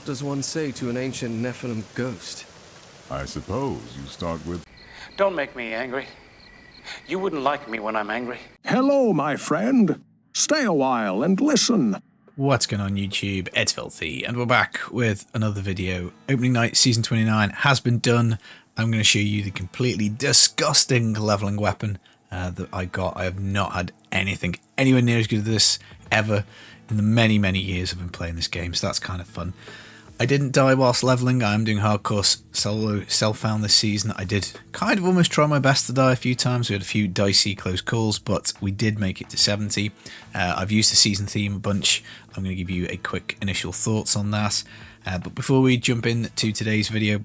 What does one say to an ancient Nephilim ghost? I suppose you start with... Don't make me angry. You wouldn't like me when I'm angry. Hello, my friend. Stay a while and listen. What's going on YouTube? It's Filthy, and we're back with another video. Opening night season 29 has been done. I'm going to show you the completely disgusting leveling weapon that I got. I have not had anything anywhere near as good as this ever in the many years I've been playing this game, so that's kind of fun. I didn't die whilst leveling. I am doing hardcore solo self-found this season. I did kind of almost try my best to die a few times. We had a few dicey close calls, but we did make it to 70. I've used the season theme a bunch. I'm going to give you a quick initial thoughts on that. But before we jump into today's video,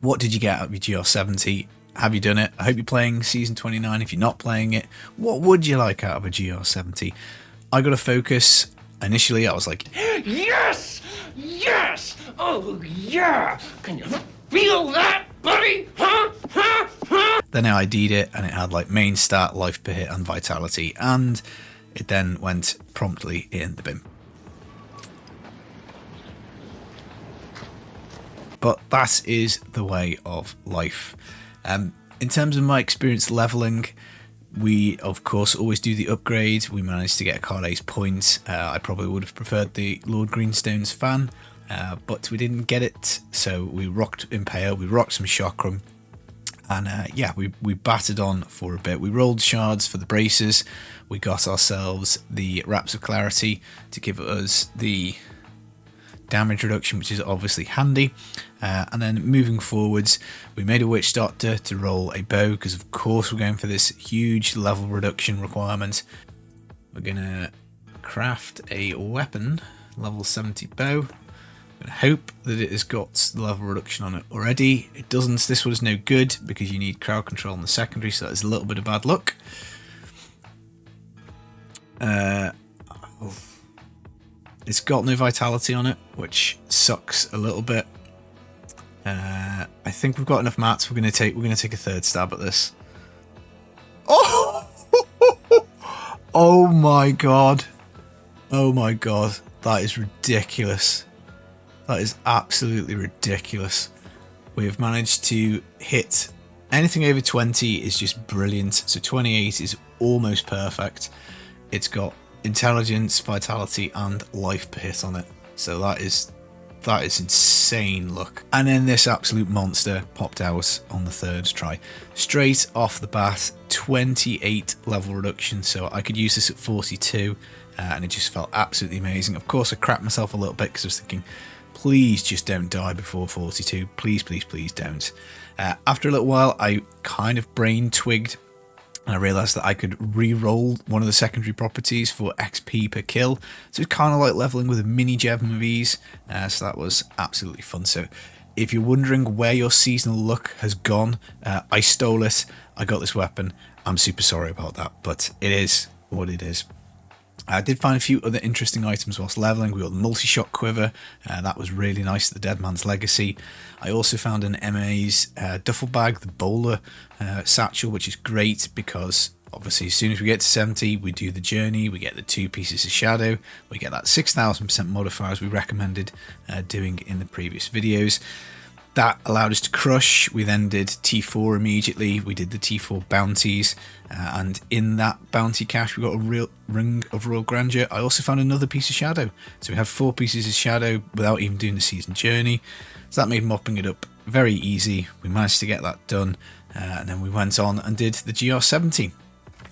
what did you get out of your GR70? Have you done it? I hope you're playing season 29. If you're not playing it, what would you like out of a GR70? I got a focus. Initially, I was like, yes! Yes! Oh, yeah! Can you feel that, buddy? Huh? Then I ID'd it, and it had like main stat, life per hit, and vitality, and it then went promptly in the bin. But that is the way of life. In terms of my experience leveling, we of course always do the upgrade. We managed to get a card ace point. I probably would have preferred the Lord Greenstone's fan, but we didn't get it, so we rocked Impale, we rocked some Chakram, and yeah, we battered on for a bit. We rolled shards for the braces. We got ourselves the Wraps of Clarity to give us the damage reduction, which is obviously handy. And then moving forwards, we made a Witch Doctor to roll a bow, because of course we're going for this huge level reduction requirement. We're going to craft a weapon, level 70 bow. I hope that it has got the level reduction on it already. It doesn't. This one is no good because you need crowd control on the secondary, so that is a little bit of bad luck. It's got no vitality on it, which sucks a little bit. I think we've got enough mats. We're gonna take a third stab at this. Oh! Oh my god! Oh my god! That is ridiculous. That is absolutely ridiculous. We have managed to hit anything over 20 is just brilliant. So 28 is almost perfect. It's got intelligence, vitality, and life per hit on it. So that is insane luck. And then this absolute monster popped out on the third try. Straight off the bat, 28 level reduction, so I could use this at 42, and it just felt absolutely amazing. Of course, I crapped myself a little bit because I was thinking, please just don't die before 42. Please don't. After a little while, I kind of brain twigged, and I realised that I could re-roll one of the secondary properties for XP per kill. So it's kind of like leveling with a mini gem of ease. So that was absolutely fun. So if you're wondering where your seasonal luck has gone, I stole it. I got this weapon. I'm super sorry about that, but it is what it is. I did find a few other interesting items whilst leveling. We got the multi-shot quiver. That was really nice, the Dead Man's Legacy. I also found an MA's duffel bag, the bowler satchel, which is great because obviously as soon as we get to 70, we do the journey, we get the 2 pieces of shadow, we get that 6,000% modifier as we recommended doing in the previous videos. That allowed us to crush. We then did T4 immediately. We did the T4 bounties, and in that bounty cache, we got a real ring of royal grandeur. I also found another piece of shadow, so we had 4 pieces of shadow without even doing the season journey. So that made mopping it up very easy. We managed to get that done, and then we went on and did the GR70.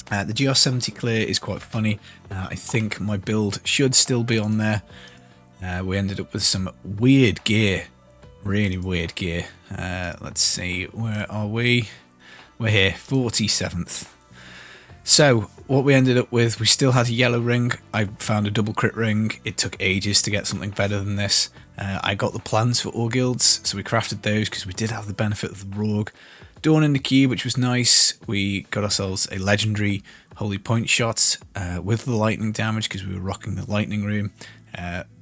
The GR70 clear is quite funny. I think my build should still be on there. We ended up with some weird gear. Really weird gear. Let's see, where are we? We're here, 47th. So what we ended up with, we still had a yellow ring. I found a double crit ring. It took ages to get something better than this. I got the plans for Ore Guilds, so we crafted those because we did have the benefit of the Rogue. Dawn in the cube, which was nice. We got ourselves a legendary Holy Point shot with the lightning damage because we were rocking the lightning room.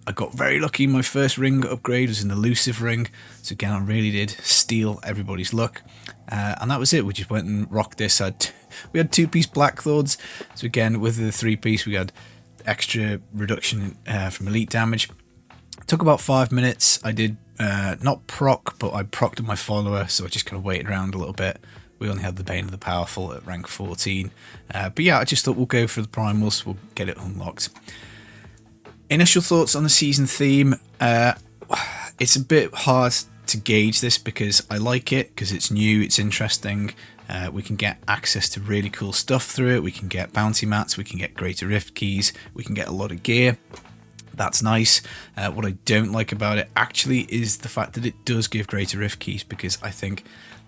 I got very lucky. My first ring upgrade was an elusive ring, so again I really did steal everybody's luck, and that was it. We just went and rocked this. We had 2-piece Black Thorns, so again with the 3-piece we had extra reduction from elite damage. Took about 5 minutes. I did not proc, but I procced my follower, so I just kind of waited around a little bit. We only had the Bane of the Powerful at rank 14. But yeah, I just thought we'll go for the primals, we'll get it unlocked. Initial thoughts on the season theme. It's a bit hard to gauge this because I like it, because it's new, it's interesting. We can get access to really cool stuff through it. We can get bounty mats, we can get greater rift keys, we can get a lot of gear. That's nice. What I don't like about it actually is the fact that it does give greater rift keys, because I think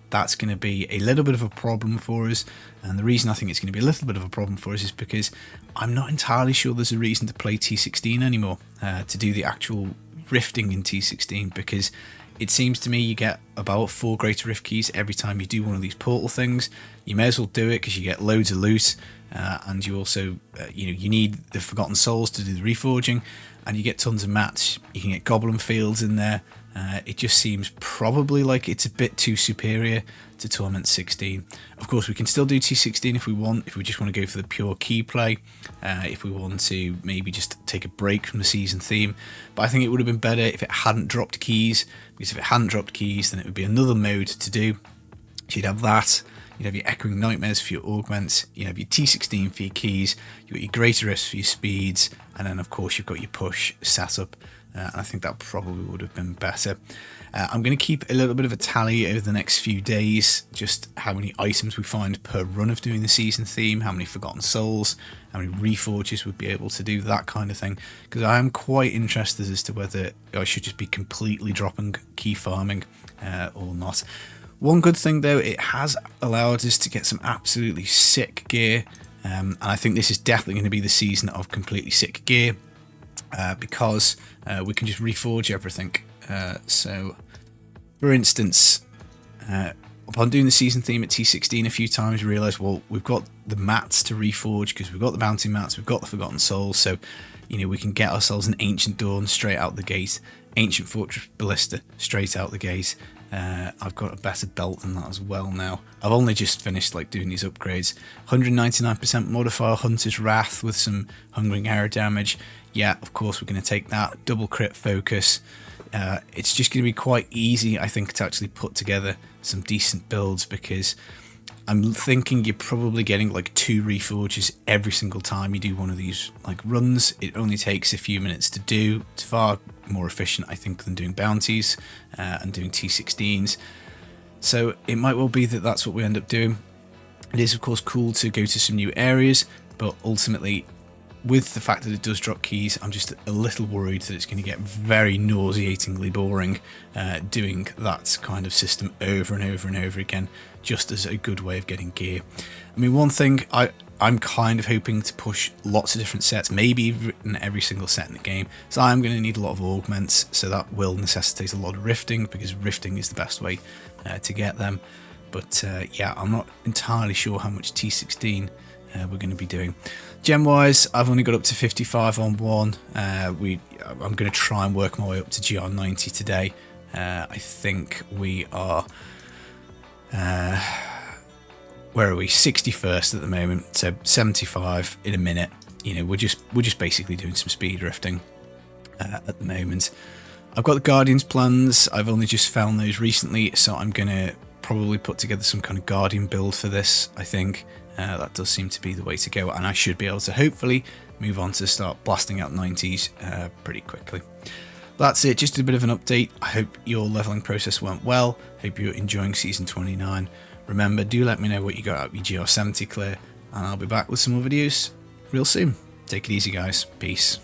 that's going to be a little bit of a problem for us. And the reason I think it's going to be a little bit of a problem for us is because I'm not entirely sure there's a reason to play T16 anymore, to do the actual rifting in T16, because it seems to me you get about 4 greater rift keys every time you do one of these portal things. You may as well do it because you get loads of loot, and you also you need the Forgotten Souls to do the reforging, and you get tons of mats. You can get goblin fields in there. It just seems probably like it's a bit too superior to Torment 16. Of course, we can still do T16 if we want, if we just want to go for the pure key play, if we want to maybe just take a break from the season theme. But I think it would have been better if it hadn't dropped keys, because if it hadn't dropped keys, then it would be another mode to do. So you'd have that, you'd have your Echoing Nightmares for your augments, you'd have your T16 for your keys, you've got your Greater Rifts for your speeds, and then of course you've got your push setup. And I think that probably would have been better. I'm going to keep a little bit of a tally over the next few days, just how many items we find per run of doing the season theme, how many Forgotten Souls, how many reforges we'd be able to do, that kind of thing. Because I am quite interested as to whether I should just be completely dropping key farming or not. One good thing though, it has allowed us to get some absolutely sick gear. And I think this is definitely going to be the season of completely sick gear. Because we can just reforge everything. So, for instance, upon doing the season theme at T16 a few times, we realised, well, we've got the mats to reforge because we've got the bounty mats, we've got the Forgotten Souls, so we can get ourselves an Ancient Dawn straight out the gate, Ancient Fortress Ballista straight out the gate. I've got a better belt than that as well now. I've only just finished doing these upgrades. 199% modifier Hunter's Wrath with some Hungering Arrow damage. Yeah, of course we're going to take that. Double crit focus. It's just going to be quite easy, I think, to actually put together some decent builds, because I'm thinking you're probably getting 2 reforges every single time you do one of these runs. It only takes a few minutes to do. It's far more efficient, I think, than doing bounties and doing T16s. So it might well be that that's what we end up doing. It is, of course, cool to go to some new areas, but ultimately, with the fact that it does drop keys, I'm just a little worried that it's going to get very nauseatingly boring doing that kind of system over and over and over again, just as a good way of getting gear. I mean, one thing I'm kind of hoping to push lots of different sets, maybe even every single set in the game. So I'm going to need a lot of augments, so that will necessitate a lot of rifting, because rifting is the best way to get them. But yeah, I'm not entirely sure how much T16 we're going to be doing. Gem wise, I've only got up to 55 on one. I'm going to try and work my way up to GR 90 today. I think we are where are we? 61st at the moment, so 75 in a minute. We're just basically doing some speed drifting at the moment. I've got the Guardians plans. I've only just found those recently, so I'm going to probably put together some kind of Guardian build for this, I think. That does seem to be the way to go, and I should be able to hopefully move on to start blasting out 90s pretty quickly. That's it, just a bit of an update. I hope your leveling process went well. Hope you're enjoying Season 29. Remember, do let me know what you got out of your GR70 clear, and I'll be back with some more videos real soon. Take it easy, guys. Peace.